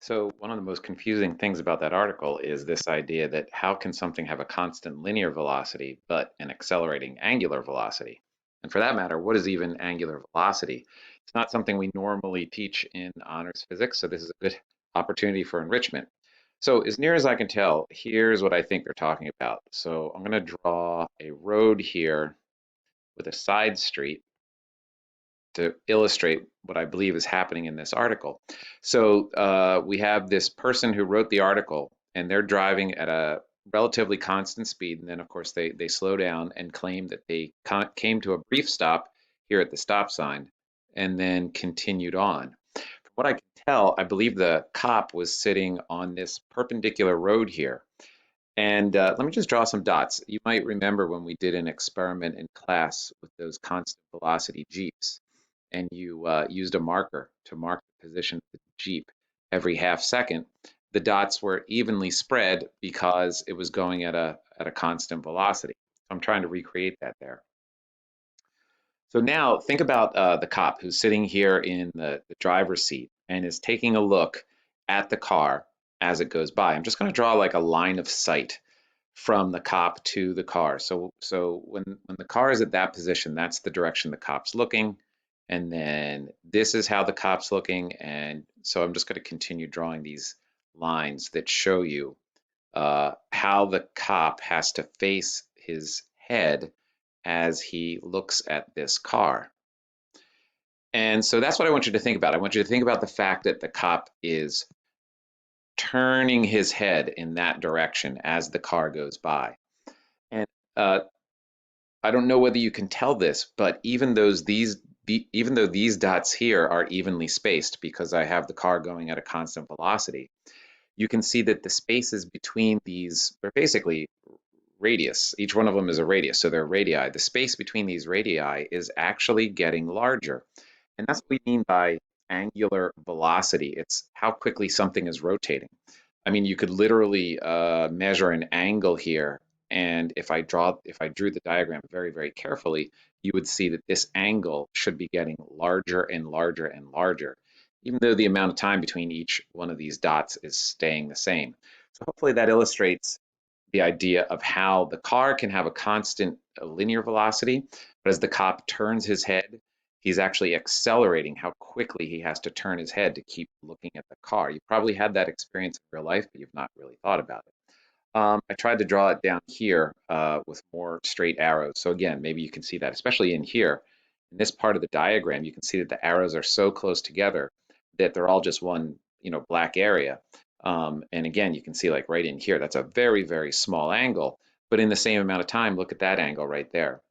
So one of the most confusing things about that article is this idea that how can something have a constant linear velocity but an accelerating angular velocity? And for that matter, what is even angular velocity? It's not something we normally teach in honors physics, so this is a good opportunity for enrichment. So as near as I can tell, here's what I think they're talking about. So I'm going to draw a road here with a side street to illustrate what I believe is happening in this article. So we have this person who wrote the article, and they're driving at a relatively constant speed. And then, of course, they slow down and claim that they came to a brief stop here at the stop sign and then continued on. From what I can tell, I believe the cop was sitting on this perpendicular road here. And let me just draw some dots. You might remember when we did an experiment in class with those constant velocity Jeeps, and you used a marker to mark the position of the Jeep every half second. The dots were evenly spread because it was going at a constant velocity. So I'm trying to recreate that there. So now think about the cop who's sitting here in the driver's seat and is taking a look at the car as it goes by. I'm just going to draw like a line of sight from the cop to the car. So when the car is at that position, that's the direction the cop's looking. And then this is how the cop's looking. And so I'm just going to continue drawing these lines that show you how the cop has to face his head as he looks at this car. And so that's what I want you to think about. I want you to think about the fact that the cop is turning his head in that direction as the car goes by. And uh, I don't know whether you can tell this, but even though these dots here are evenly spaced because I have the car going at a constant velocity, you can see that the spaces between these are basically radius. Each one of them is a radius, so they're radii. The space between these radii is actually getting larger. And that's what we mean by angular velocity. It's how quickly something is rotating. I mean, you could literally measure an angle here, and if I drew the diagram very, very carefully, you would see that this angle should be getting larger and larger and larger, even though the amount of time between each one of these dots is staying the same. So hopefully that illustrates the idea of how the car can have a constant linear velocity, but as the cop turns his head, he's actually accelerating how quickly he has to turn his head to keep looking at the car. You probably had that experience in real life, but you've not really thought about it. I tried to draw it down here with more straight arrows. So again, maybe you can see that, especially in here, in this part of the diagram, you can see that the arrows are so close together that they're all just one, black area. And again, you can see like right in here, that's a very, very small angle, but in the same amount of time, look at that angle right there.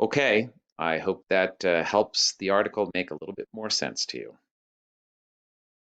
Okay, I hope that helps the article make a little bit more sense to you.